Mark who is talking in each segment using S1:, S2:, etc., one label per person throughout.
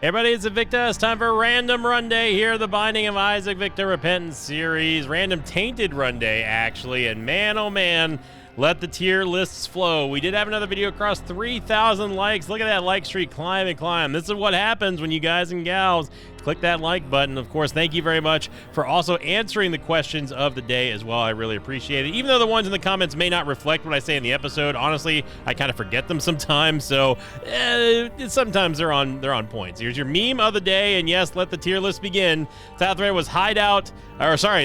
S1: Everybody, it's Invicta. It's time for Random Run Day here, the Binding of Isaac Victor Repentance series. Random Tainted Run Day, actually. And man, oh man, let the tier lists flow. We did have another video across 3,000 likes. Look at that like streak climb and climb. This is what happens when you guys and gals click that like button. Of course, thank you very much for also answering the questions of the day as well. I really appreciate it. Even though the ones in the comments may not reflect what I say in the episode, honestly, I kind of forget them sometimes. So sometimes they're on points. Here's your meme of the day, and yes, let the tier list begin. Title thread was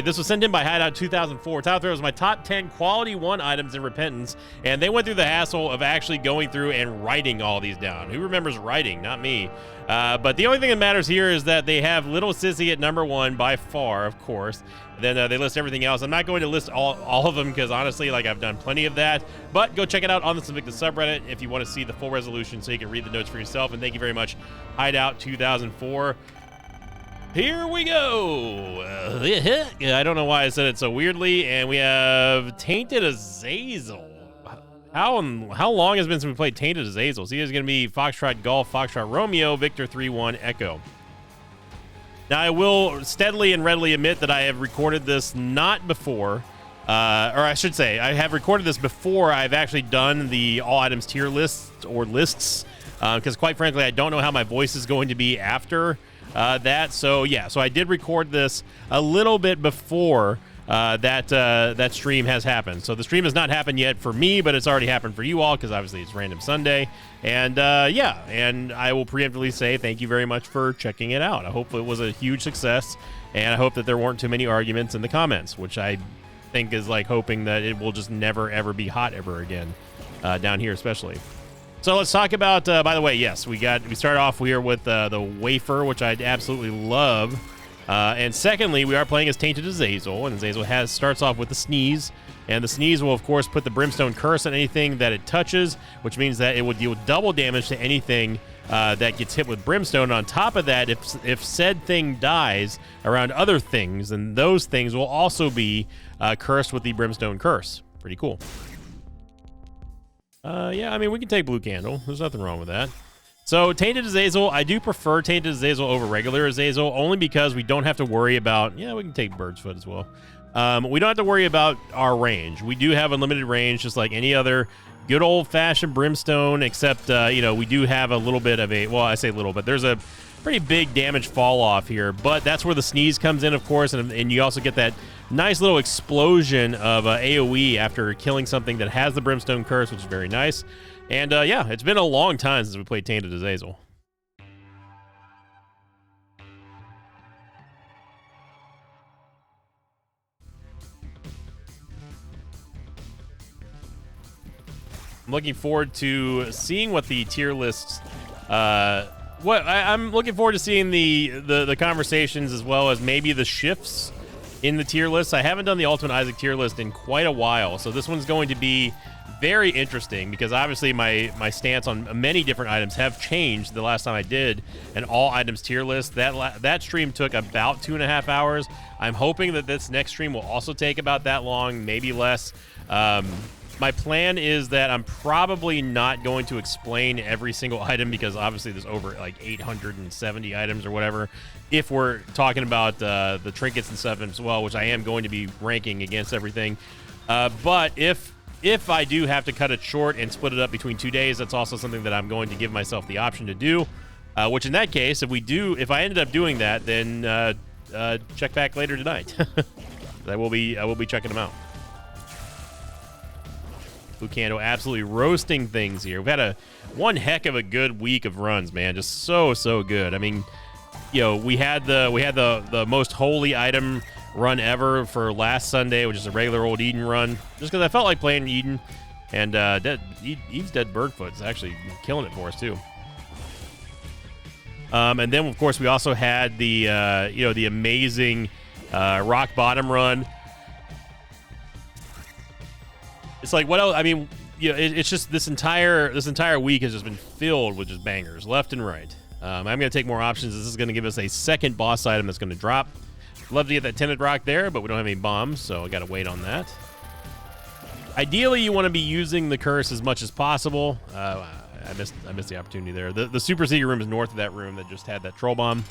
S1: this was sent in by Hideout 2004. Title thread was my top 10 quality 1 items in Repentance, and they went through the hassle of actually going through and writing all these down. Who remembers writing? Not me. But the only thing that matters here is that they have Little Sissy at number 1 by far, of course. Then they list everything else. I'm not going to list all of them because honestly, I've done plenty of that. But go check it out on the Invicta subreddit if you want to see the full resolution so you can read the notes for yourself. And thank you very much, Hideout 2004. Here we go. I don't know why I said it so weirdly. And we have Tainted Azazel. How long has it been since we played Tainted Azazel? See, it's going to be Foxtrot Golf, Foxtrot Romeo, Victor 3-1 Echo. Now, I will steadily and readily admit that I have recorded this not before, or I should say, I have recorded this before I've actually done the all items tier lists, because quite frankly, I don't know how my voice is going to be after that. So yeah, so I did record this a little bit before that stream has happened. So the stream has not happened yet for me, but it's already happened for you all because obviously it's Random Sunday. And yeah, and I will preemptively say thank you very much for checking it out. I hope it was a huge success, and I hope that there weren't too many arguments in the comments, which I think is like hoping that it will just never ever be hot ever again down here especially. So let's talk about, by the way, yes, we start off here with the wafer, which I absolutely love. And secondly, we are playing as Tainted Azazel, and Azazel starts off with the Sneeze, and the Sneeze will, of course, put the Brimstone Curse on anything that it touches, which means that it will deal double damage to anything that gets hit with Brimstone. And on top of that, if said thing dies around other things, then those things will also be cursed with the Brimstone Curse. Pretty cool. Yeah, I mean, we can take Blue Candle. There's nothing wrong with that. So, Tainted Azazel, I do prefer Tainted Azazel over regular Azazel, only because we don't have to worry about, we can take Bird's Foot as well. We don't have to worry about our range. We do have unlimited range, just like any other good old-fashioned Brimstone, except, we do have a little bit of I say little, but there's a pretty big damage fall-off here, but that's where the Sneeze comes in, of course, and you also get that nice little explosion of AoE after killing something that has the Brimstone Curse, which is very nice. And yeah, it's been a long time since we played Tainted Azazel. I'm looking forward to seeing what the tier lists. I'm looking forward to seeing the conversations as well as maybe the shifts in the tier list. I haven't done the Ultimate Isaac tier list in quite a while, so this one's going to be very interesting because obviously my stance on many different items have changed the last time I did an all items tier list. That stream took about 2.5 hours. I'm hoping that this next stream will also take about that long, maybe less. My plan is that I'm probably not going to explain every single item because obviously there's over like 870 items or whatever. If we're talking about the trinkets and stuff as well, which I am going to be ranking against everything. But if I do have to cut it short and split it up between 2 days, that's also something that I'm going to give myself the option to do. Which in that case, if I ended up doing that, then check back later tonight. I will be checking them out. Lucando absolutely roasting things here. We've had one heck of a good week of runs, man. Just so good. I mean, we had the most holy item run ever for last Sunday, which is a regular old Eden run, just because I felt like playing Eden. And Eve's Dead Birdfoot is actually killing it for us too. And then of course we also had the the amazing Rock Bottom run. It's like, what else? I mean, it's just this entire week has just been filled with just bangers left and right. I'm going to take more options. This is going to give us a second boss item that's going to drop. Love to get that Tinted Rock there, but we don't have any bombs, so I got to wait on that. Ideally, you want to be using the curse as much as possible. I missed the opportunity there. The super secret room is north of that room that just had that troll bomb.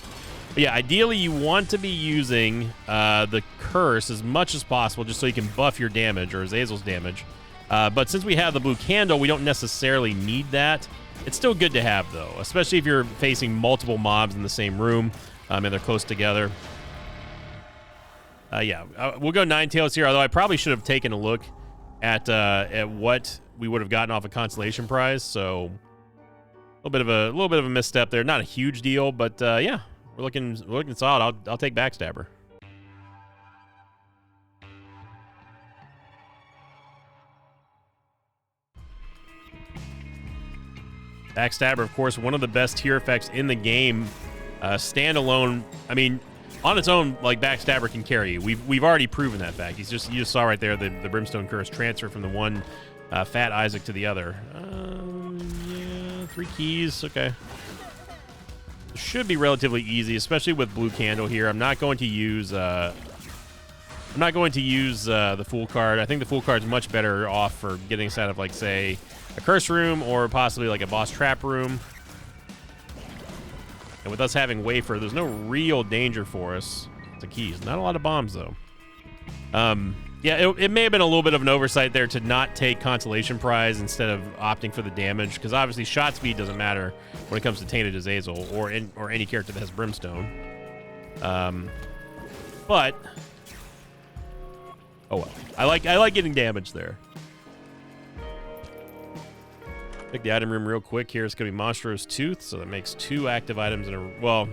S1: But yeah, ideally you want to be using the curse as much as possible just so you can buff your damage or Azazel's damage. But since we have the blue candle, we don't necessarily need that. It's still good to have, though, especially if you're facing multiple mobs in the same room and they're close together. Yeah, we'll go Ninetales here, although I probably should have taken a look at what we would have gotten off a consolation prize. So a little bit of a misstep there. Not a huge deal, but yeah, we're looking solid. I'll take Backstabber. Backstabber, of course, one of the best tier effects in the game. Standalone, I mean, on its own, like, Backstabber can carry you. We've already proven that fact. You just saw right there the Brimstone Curse transfer from the one Fat Isaac to the other. Yeah, 3 keys, okay. Should be relatively easy, especially with Blue Candle here. I'm not going to use the Fool card. I think the Fool card is much better off for getting us out of, like, say, a curse room or possibly like a boss trap room. And with us having wafer, there's no real danger for us. The keys, not a lot of bombs though. Yeah, it may have been a little bit of an oversight there to not take consolation prize instead of opting for the damage, because obviously shot speed doesn't matter when it comes to Tainted Azazel or any character that has Brimstone. But oh well, I like getting damage there. Pick the item room real quick here. It's going to be Monstro's Tooth, so that makes 2 active items in a... Well,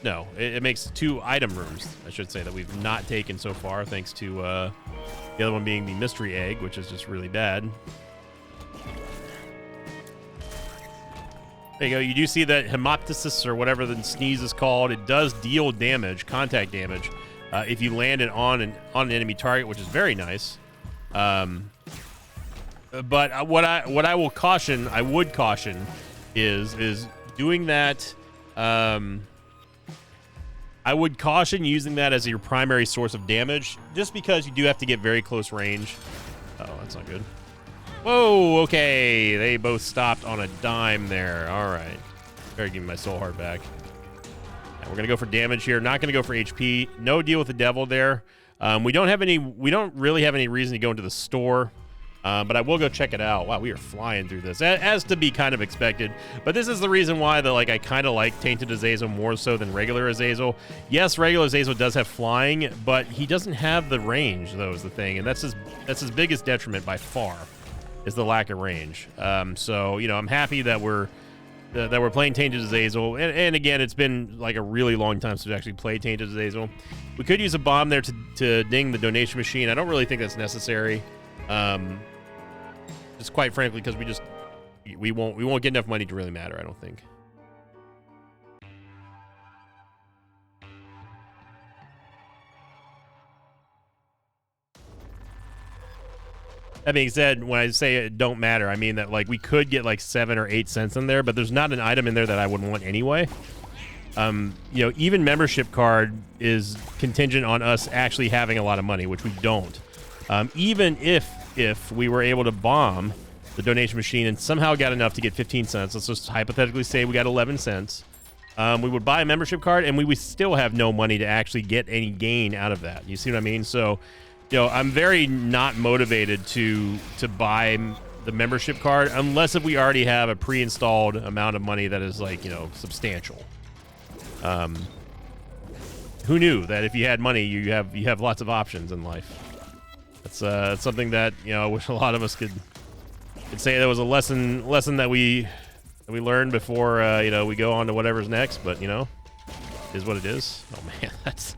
S1: no. It makes 2 item rooms, I should say, that we've not taken so far, thanks to the other one being the Mystery Egg, which is just really bad. There you go. You do see that Hemoptysis, or whatever the sneeze is called, it does deal damage, contact damage, if you land it on an enemy target, which is very nice. But what I would caution is doing that. I would caution using that as your primary source of damage, just because you do have to get very close range. Oh, that's not good. Whoa, okay. They both stopped on a dime there. All right. Better give me my soul heart back. Now we're going to go for damage here. Not going to go for HP. No deal with the devil there. We don't really have any reason to go into the store. But I will go check it out. Wow, we are flying through this, as to be kind of expected. But this is the reason why I kind of like Tainted Azazel more so than regular Azazel. Yes, regular Azazel does have flying, but he doesn't have the range, though, is the thing. And that's his biggest detriment by far, is the lack of range. So, you know, I'm happy that we're playing Tainted Azazel. And again, it's been like a really long time since we actually played Tainted Azazel. We could use a bomb there to ding the donation machine. I don't really think that's necessary. Just quite frankly, because we won't get enough money to really matter, I don't think. That being said, when I say it don't matter, I mean that like we could get like 7 or 8 cents in there, but there's not an item in there that I would want anyway. You know, even membership card is contingent on us actually having a lot of money, which we don't. Even if we were able to bomb the donation machine and somehow got enough to get 15 cents, let's just hypothetically say we got 11 cents, we would buy a membership card and we would still have no money to actually get any gain out of that. You see what I mean? So, you know, I'm very not motivated to buy the membership card unless if we already have a pre-installed amount of money that is, like, you know, substantial. Who knew that if you had money, you have lots of options in life? It's something that, you know, I wish a lot of us could say that was a lesson that we learned before you know, we go on to whatever's next. But, you know, it is what it is. Oh man, that's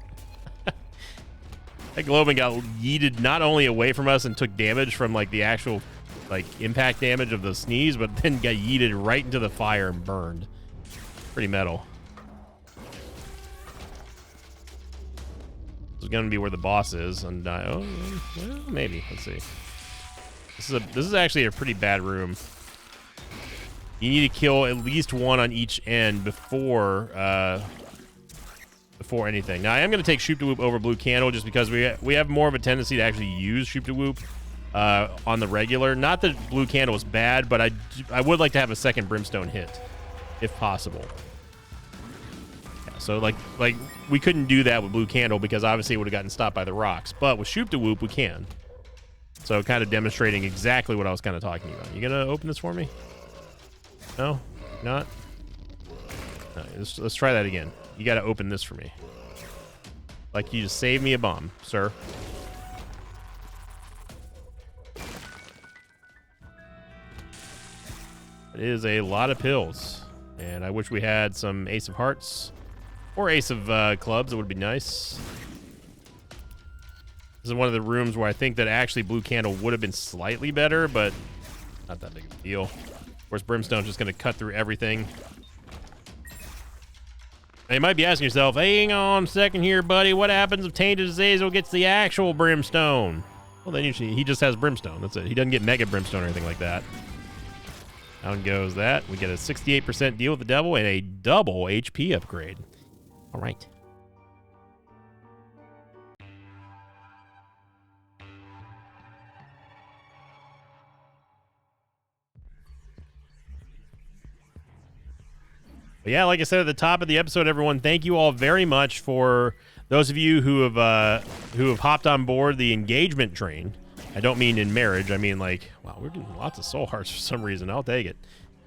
S1: that Globin got yeeted not only away from us and took damage from like the actual like impact damage of the sneeze, but then got yeeted right into the fire and burned. Pretty metal. This is going to be where the boss is, and oh, well, maybe. Let's see. This is actually a pretty bad room. You need to kill at least one on each end before anything. Now I am going to take Shoop to Whoop over Blue Candle just because we have more of a tendency to actually use Shoop to Whoop on the regular. Not that Blue Candle is bad, but I would like to have a second Brimstone hit, if possible. Yeah, so like we couldn't do that with Blue Candle because obviously it would have gotten stopped by the rocks. But with Shoop da Whoop, we can. So kind of demonstrating exactly what I was kind of talking about. You gonna open this for me? No, not. No, let's try that again. You got to open this for me. Like you just saved me a bomb, sir. It is a lot of pills, and I wish we had some Ace of Hearts or Ace of Clubs. It would be nice. This is one of the rooms where I think that actually Blue Candle would have been slightly better, but not that big of a deal. Of course, Brimstone's just going to cut through everything. Now, you might be asking yourself, hang on a second here, buddy. What happens if Tainted Azazel gets the actual Brimstone? Well, then usually he just has Brimstone. That's it. He doesn't get Mega Brimstone or anything like that. Down goes that. We get a 68% deal with the devil and a double HP upgrade. All right. But yeah, like I said at the top of the episode, everyone, thank you all very much for those of you who have hopped on board the engagement train. I don't mean in marriage. I mean like, wow, we're doing lots of soul hearts for some reason. I'll take it.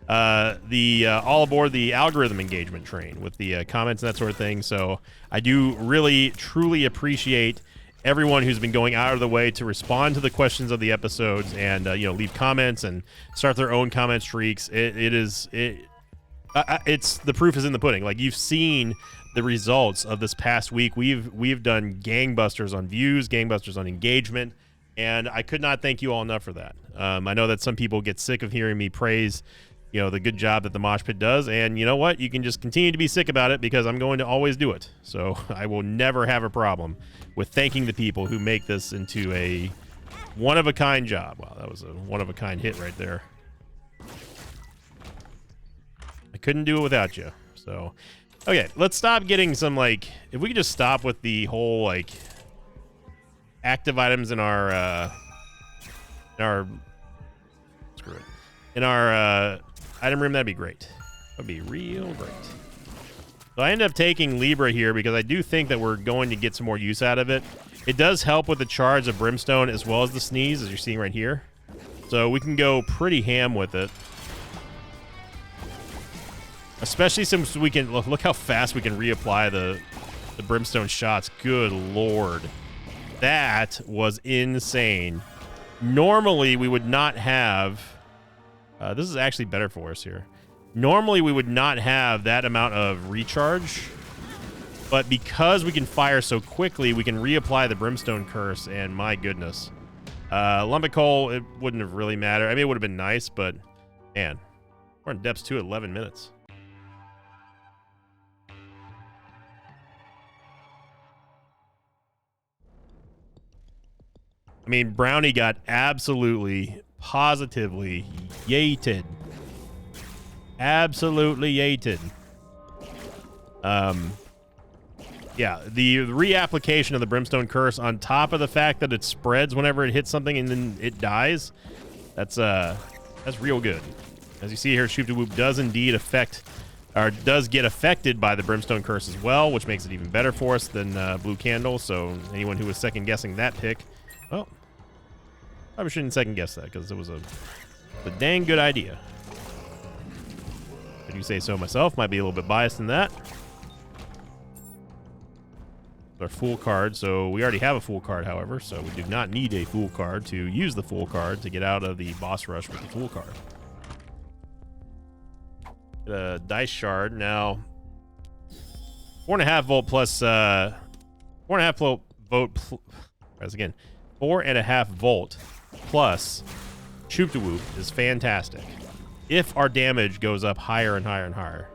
S1: All aboard the algorithm engagement train with the comments and that sort of thing. So I do really, truly appreciate everyone who's been going out of the way to respond to the questions of the episodes and leave comments and start their own comment streaks. It's the proof is in the pudding. Like you've seen the results of this past week. We've done gangbusters on views, gangbusters on engagement, and I could not thank you all enough for that. I know that some people get sick of hearing me praise, the good job that the Mosh Pit does, and you know what? You can just continue to be sick about it because I'm going to always do it. So I will never have a problem with thanking the people who make this into a one-of-a-kind job. Wow, that was a one-of-a-kind hit right there. I couldn't do it without you. So, okay, let's stop getting some, if we could just stop with the whole, active items in our screw it. In our item room, that'd be great. That'd be real great. So I ended up taking Libra here because I do think that we're going to get some more use out of it. It does help with the charge of Brimstone as well as the sneeze, as you're seeing right here. So we can go pretty ham with it. Especially since we can look how fast we can reapply the Brimstone shots. Good lord. That was insane. Normally we would not have this is actually better for us here. Normally we would not have that amount of recharge, but because we can fire so quickly, we can reapply the Brimstone curse, and my goodness. Lumbic Hole, it wouldn't have really mattered. I mean, it would have been nice, but man, we're in depths 2 at 11 minutes. I mean, Brownie got absolutely, positively yeeted. Absolutely yeeted. Yeah, the reapplication of the Brimstone Curse on top of the fact that it spreads whenever it hits something and then it dies, that's real good. As you see here, Shoop da Whoop does indeed does get affected by the Brimstone Curse as well, which makes it even better for us than Blue Candle. So anyone who was second guessing that pick, well, probably shouldn't second guess that because it was a dang good idea. I do say so myself. Might be a little bit biased in that. Our full card, so we already have a full card, however, so we do not need a full card to use the full card to get out of the boss rush with the full card. Get a dice shard now. 4.5 volt plus 4.5 volt. As again, 4.5 volt plus Shoop da Whoop is fantastic. If our damage goes up higher and higher and higher,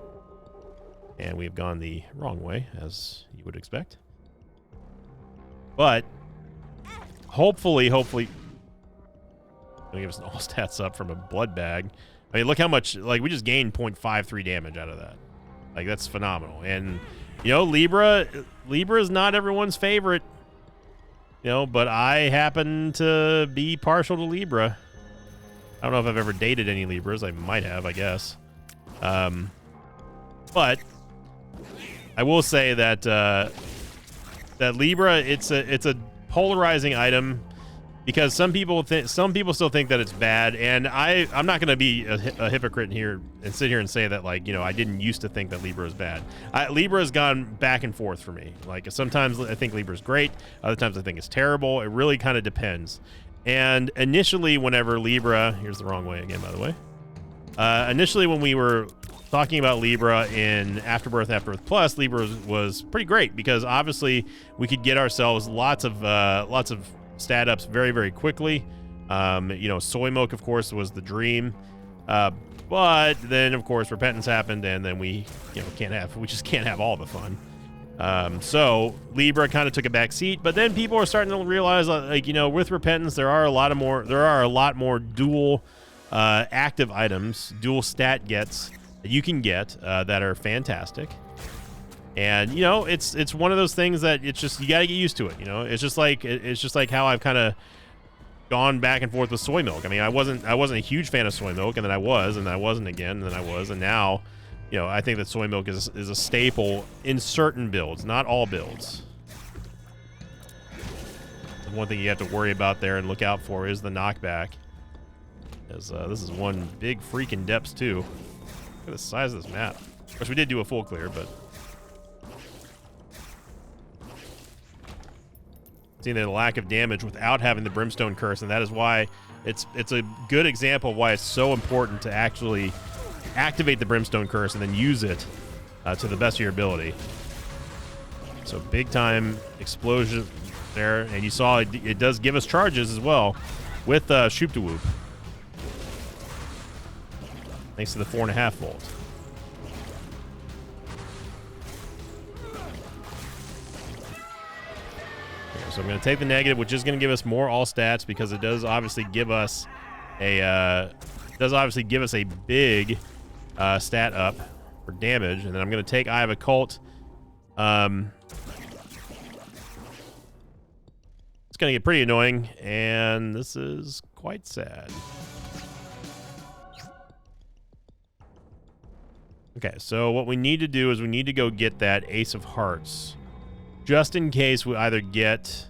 S1: and we've gone the wrong way, as you would expect. But hopefully, gonna give us an all stats up from a blood bag. I mean, look how much, we just gained 0.53 damage out of that. That's phenomenal. And, Libra is not everyone's favorite. you know, but I happen to be partial to Libra. I don't know if I've ever dated any Libras. I might have, I guess. But I will say that that Libra, it's a polarizing item because some people still think that it's bad, and I'm not going to be a hypocrite here and sit here and say that, like, you know, I didn't used to think that Libra was bad. Libra has gone back and forth for me. Like, sometimes I think Libra is great, other times I think it's terrible. It really kind of depends. And initially, whenever Libra, here's the wrong way again, by the way. Initially, when we were talking about Libra in Afterbirth Plus, Libra was pretty great because obviously we could get ourselves lots of stat ups very, very quickly. You know, Soy Milk, of course, was the dream. But then, of course, Repentance happened, and then we just can't have all the fun. So Libra kind of took a back seat, but then people are starting to realize, like, you know, with Repentance, there are a lot more dual active items, dual stat gets that you can get that are fantastic. And, you know, it's one of those things that it's just, you got to get used to it. You know, it's just like how I've kind of gone back and forth with Soy Milk. I mean, I wasn't a huge fan of Soy Milk, and then I was, and then I wasn't again, and then I was, and now, you know, I think that Soy Milk is a staple in certain builds, not all builds. The one thing you have to worry about there and look out for is the knockback. As this is one big freaking depths too. Look at the size of this map. Of course, we did do a full clear, but seeing the lack of damage without having the Brimstone Curse, and that is why it's a good example of why it's so important to actually activate the Brimstone Curse and then use it to the best of your ability. So big time explosion there, and you saw it does give us charges as well with Shoop to Whoop. Thanks to the 4.5 volt. Okay, so I'm going to take the negative, which is going to give us more all stats because it does obviously give us a big stat up for damage, and then I'm going to take Eye of Occult. It's going to get pretty annoying, and this is quite sad. Okay, so what we need to do is we need to go get that Ace of Hearts, just in case we either get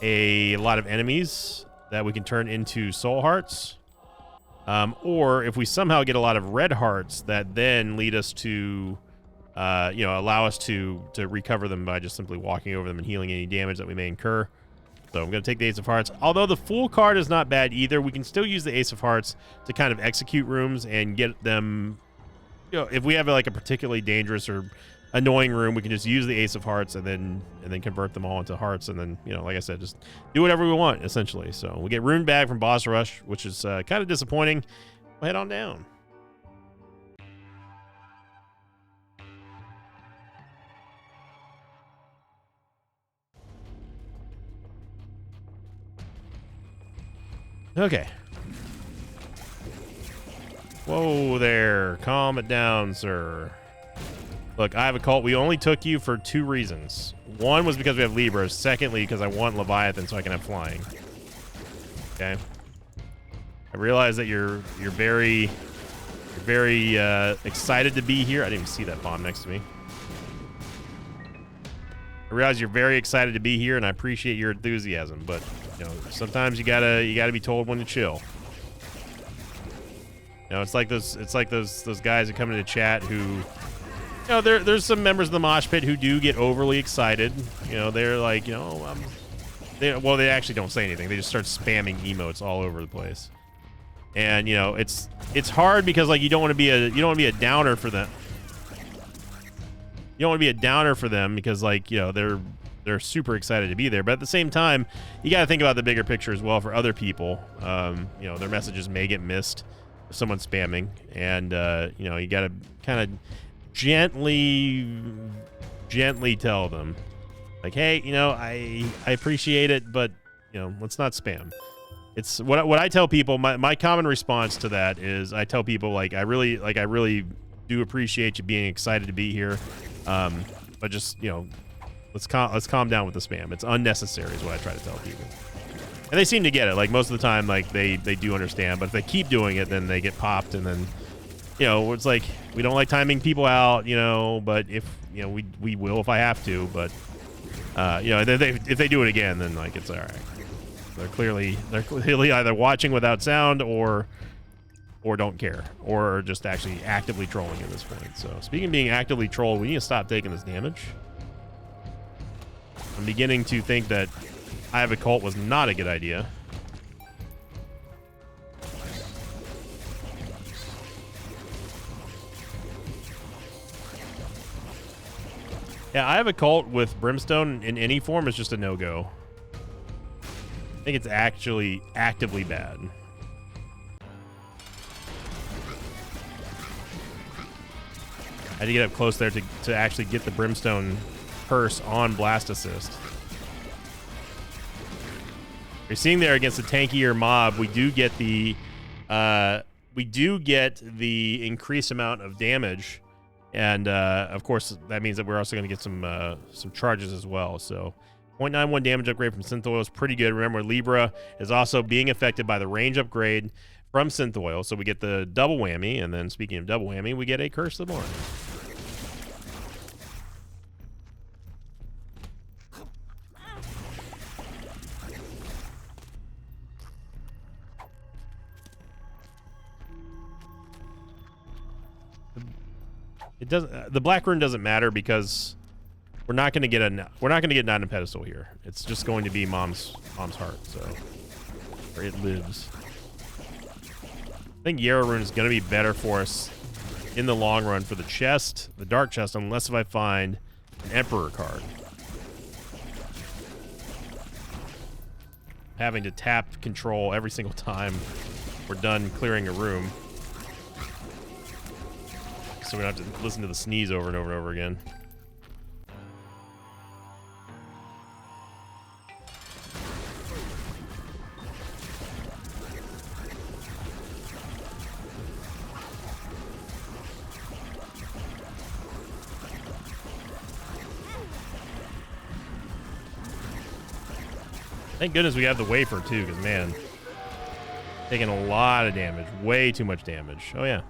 S1: a lot of enemies that we can turn into Soul Hearts, or if we somehow get a lot of Red Hearts that then lead us to, allow us to recover them by just simply walking over them and healing any damage that we may incur. So I'm going to take the Ace of Hearts. Although the Fool card is not bad either, we can still use the Ace of Hearts to kind of execute rooms and get them. You know, if we have like a particularly dangerous or annoying room, we can just use the Ace of Hearts and then convert them all into hearts, and then, you know, like I said, just do whatever we want essentially. So we get Rune Bag from Boss Rush, which is kind of disappointing. We'll head on down. Okay. Whoa there. Calm it down, sir. Look, Eye of Occult, we only took you for 2 reasons. One was because we have Libras. Secondly, because I want Leviathan so I can have flying. Okay. I realize that you're very excited to be here. I didn't even see that bomb next to me. I realize you're very excited to be here, and I appreciate your enthusiasm, but, you know, sometimes you gotta be told when to chill. You know, it's like those guys that come into chat who, you know, there's some members of the mosh pit who do get overly excited. You know, they're like, you know, they actually don't say anything. They just start spamming emotes all over the place. And, you know, it's hard because, like, you don't want to be a downer for them. You don't want to be a downer for them because, like, you know, they're super excited to be there. But at the same time, you got to think about the bigger picture as well for other people. You know, their messages may get missed if someone's spamming, and you know, you got to kind of gently tell them, like, hey, you know, I appreciate it, but, you know, let's not spam. It's what I tell people. My common response to that is I tell people, like, I really do appreciate you being excited to be here, but just, you know, Let's calm down with the spam. It's unnecessary is what I try to tell people. And they seem to get it. Like, most of the time, like, they do understand. But if they keep doing it, then they get popped. And then, you know, it's like, we don't like timing people out, you know, but if, you know, we will if I have to. But, you know, if they do it again, then, like, it's all right. They're clearly either watching without sound or don't care, or just actually actively trolling at this point. So, speaking of being actively trolled, we need to stop taking this damage. I'm beginning to think that I Have a Cult was not a good idea. Yeah, I Have a Cult with Brimstone in any form is just a no-go. I think it's actually actively bad. I had to get up close there to actually get the Brimstone curse on Blast Assist. You're seeing there against a tankier mob, we do get the increased amount of damage, and of course that means that we're also going to get some charges as well. So 0.91 damage upgrade from Synth Oil is pretty good. Remember, Libra is also being affected by the range upgrade from Synth Oil, so we get the double whammy. And then, speaking of double whammy, we get a Curse of the Morning. It doesn't. The Black Rune doesn't matter because we're not going to get Knight on Pedestal here. It's just going to be Mom's Heart. So, or it lives. I think Yarrow Rune is going to be better for us in the long run for the chest, the Dark Chest, unless if I find an Emperor card. Having to tap control every single time we're done clearing a room. So we don't have to listen to the sneeze over and over and over again. Thank goodness we have the wafer too, because man, taking a lot of damage, way too much damage. Oh yeah.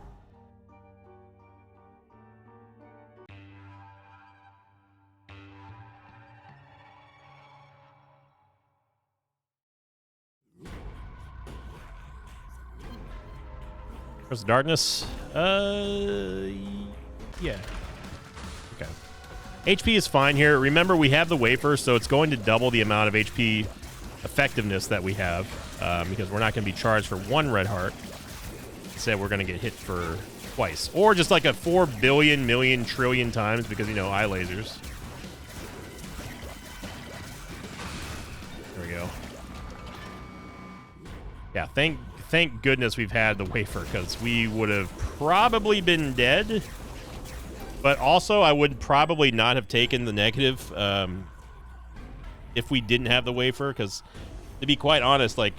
S1: Curse of Darkness. Yeah. Okay. HP is fine here. Remember, we have the wafer, so it's going to double the amount of HP effectiveness that we have, because we're not going to be charged for one red heart. Instead, we're going to get hit for twice, or just like a 4 billion, million, trillion times, because, you know, eye lasers. There we go. Yeah, thank goodness we've had the wafer, because we would have probably been dead. But also, I would probably not have taken the negative if we didn't have the wafer, because to be quite honest, like,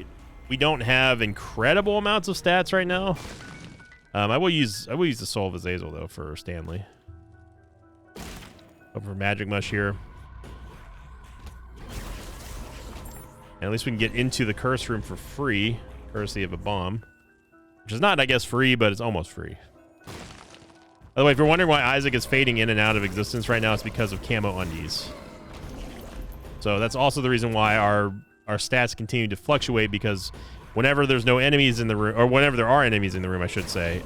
S1: we don't have incredible amounts of stats right now. I will use the Soul of Azazel though for Stanley. Up for Magic Mush here. And at least we can get into the curse room for free, courtesy of a bomb. Which is not, I guess, free, but it's almost free. By the way, if you're wondering why Isaac is fading in and out of existence right now, it's because of Camo Undies. So that's also the reason why our stats continue to fluctuate, because whenever there's no enemies in the room, or whenever there are enemies in the room, I should say,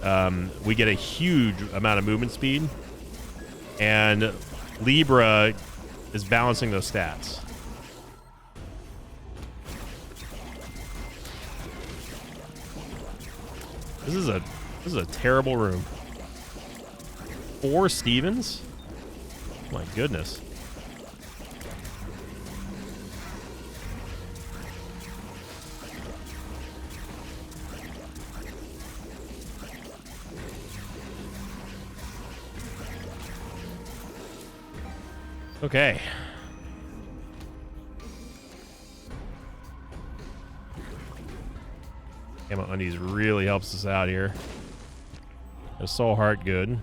S1: we get a huge amount of movement speed. And Libra is balancing those stats. This is a terrible room. 4 Stevens? My goodness. Okay. Camo Undies really helps us out here. A Soul Heart, good.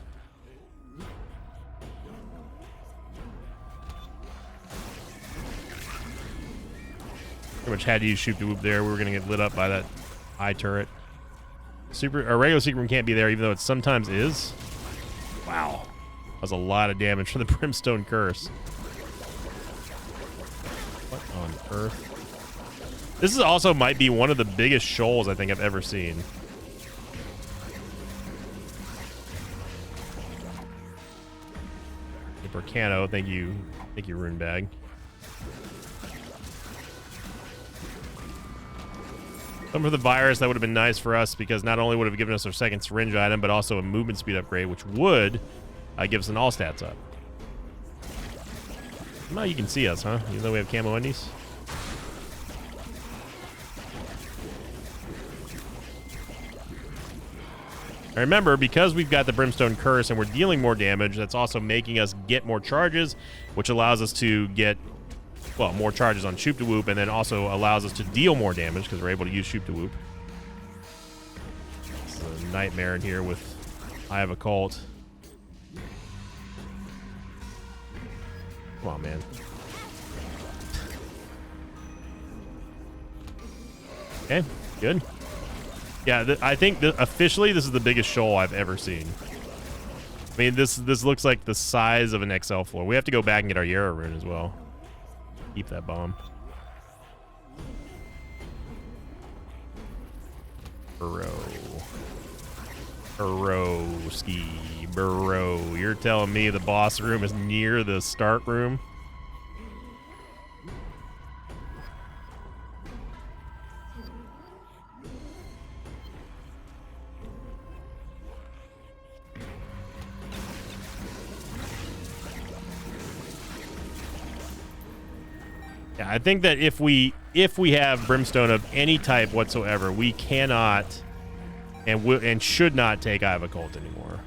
S1: Pretty much had to use shoot to whoop there. We were gonna get lit up by that high turret. Our regular secret room can't be there, even though it sometimes is. Wow. That was a lot of damage for the Brimstone Curse. What on earth? This is also might be one of the biggest shoals I think I've ever seen. Percano, thank you, Rune Bag. Some for the virus, that would have been nice for us because not only would have given us our second syringe item, but also a movement speed upgrade, which would give us an all stats up. Now you can see us, huh? Even though we have camo undies. Now remember, because we've got the Brimstone Curse and we're dealing more damage, that's also making us get more charges, which allows us to get, well, more charges on Shoop to Whoop, and then also allows us to deal more damage because we're able to use Shoop to Whoop. It's a nightmare in here with Eye of Occult. Come on, man. Okay, good. Yeah, I think officially this is the biggest shoal I've ever seen. I mean, this looks like the size of an XL floor. We have to go back and get our Yara rune as well. Keep that bomb. Bro. You're telling me the boss room is near the start room? Yeah, I think that if we have Brimstone of any type whatsoever, we cannot and should not take Eye of Occult anymore.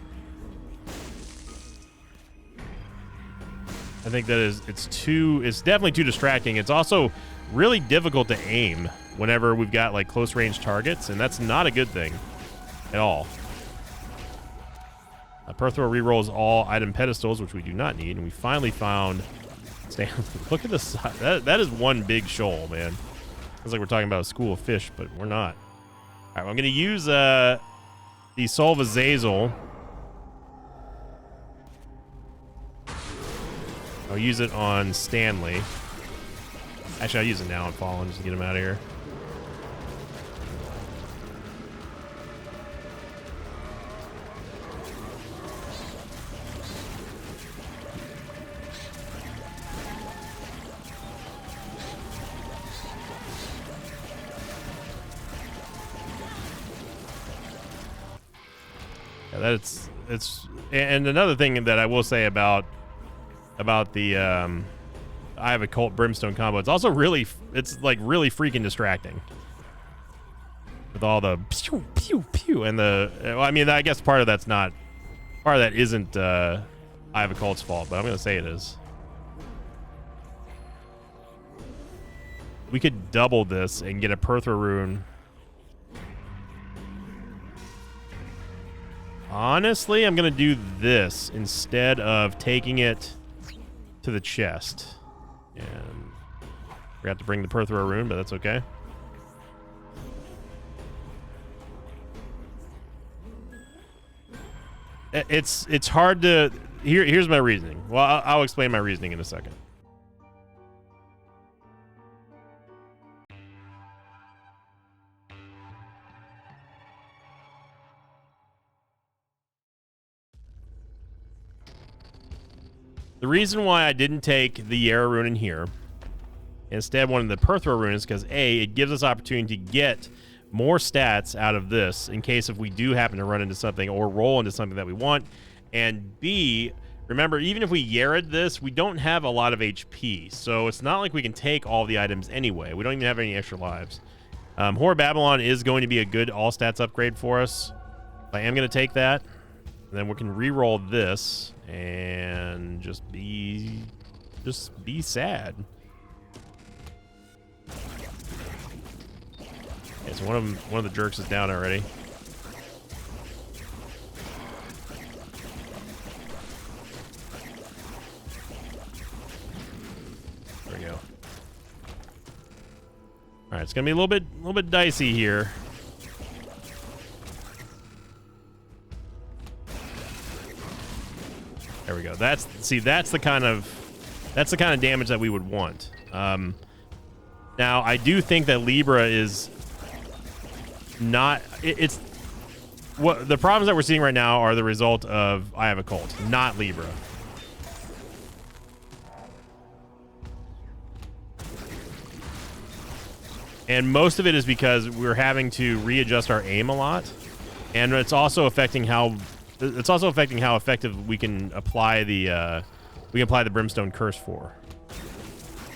S1: I think that it's definitely too distracting. It's also really difficult to aim whenever we've got like close range targets, and that's not a good thing at all. Perthro rerolls all item pedestals, which we do not need, and we finally found Stanley. Look at this. That is one big shoal, man. It's like we're talking about a school of fish, but we're not. All right, well, I'm going to use the Soul of Azazel. I'll use it on Stanley. Actually, I'll use it now on Fallen just to get him out of here. Yeah, and another thing that I will say about the Eye of Occult Brimstone combo, it's also really freaking distracting with all the pew pew pew and I mean, I guess part of that isn't Eye of Occult's fault, but I'm gonna say it is. We could double this and get a Perthro rune. Honestly, I'm gonna do this instead of taking it to the chest. And forgot to bring the Perthro rune, but that's okay. It's hard to... Here's my reasoning. Well, I'll explain my reasoning in a second. The reason why I didn't take the Yara rune in here, instead wanted the Perthro rune, is because A, it gives us opportunity to get more stats out of this in case if we do happen to run into something or roll into something that we want, and B, remember, even if we Yara'd this, we don't have a lot of HP, so it's not like we can take all the items anyway. We don't even have any extra lives. Whore of Babylon is going to be a good all stats upgrade for us. I am going to take that. And then we can re-roll this and just be sad. Okay, so one of the jerks is down already. There we go. right, it's gonna be a little bit dicey here. There we go. That's the kind of damage that we would want. Now I do think that Libra is not. It's what the problems that we're seeing right now are the result of I Have a Cult, not Libra. And most of it is because we're having to readjust our aim a lot, and it's also affecting how effective we can apply the Brimstone Curse for.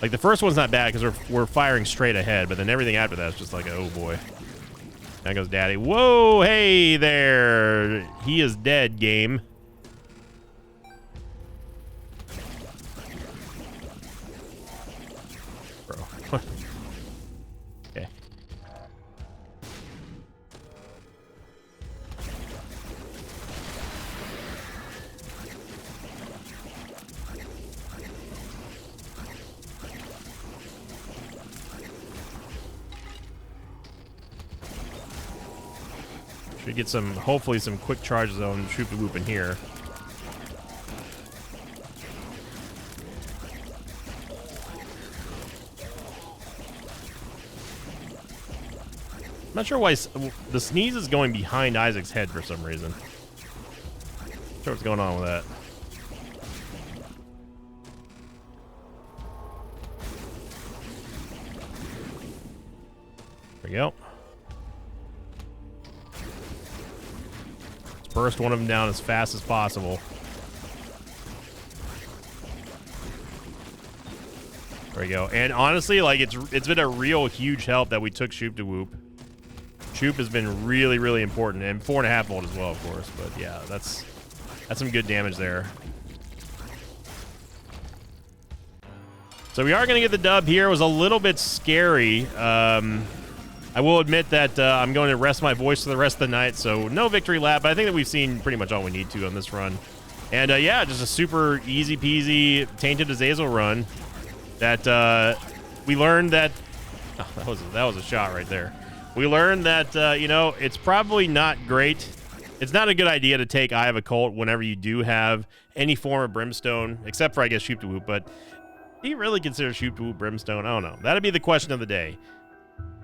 S1: Like the first one's not bad because we're firing straight ahead, but then everything after that is just like, oh boy. There goes Daddy. Whoa, hey there. He is dead, game. Bro. Okay. Should get some, hopefully some quick charges on Shoop da Whoop in here. I'm not sure why the sneeze is going behind Isaac's head for some reason. Not sure what's going on with that. There we go. Burst one of them down as fast as possible. There we go. And honestly, like it's been a real huge help that we took Shoop da Whoop. Shoop has been really, really important, and 4.5 volt as well, of course. But yeah, that's some good damage there. So we are going to get the dub here. It was a little bit scary. I will admit that I'm going to rest my voice for the rest of the night, so no victory lap, but I think that we've seen pretty much all we need to on this run. And yeah, just a super easy peasy Tainted Azazel run that we learned that... Oh, that was a shot right there. We learned that, you know, it's probably not great. It's not a good idea to take Eye of a Cult whenever you do have any form of Brimstone, except for, I guess, Shoop da Whoop, but do you really consider Shoop da Whoop Brimstone? I don't know. That'd be the question of the day.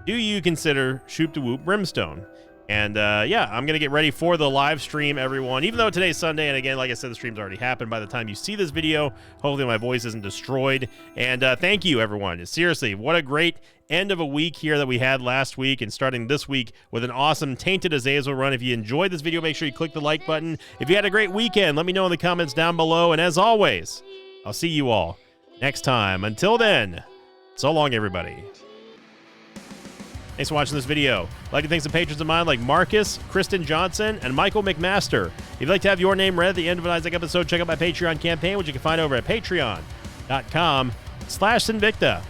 S1: Do you consider Shoop da Whoop Brimstone? And yeah, I'm going to get ready for the live stream, everyone. Even though today's Sunday, and again, like I said, the stream's already happened by the time you see this video. Hopefully my voice isn't destroyed. And thank you, everyone. Seriously, what a great end of a week here that we had last week, and starting this week with an awesome Tainted Azazel run. If you enjoyed this video, make sure you click the like button. If you had a great weekend, let me know in the comments down below. And as always, I'll see you all next time. Until then, so long, everybody. Thanks for watching this video. I'd like to thank some patrons of mine like Marcus, Kristen Johnson, and Michael McMaster. If you'd like to have your name read at the end of an Isaac episode, check out my Patreon campaign, which you can find over at patreon.com/Sinvicta.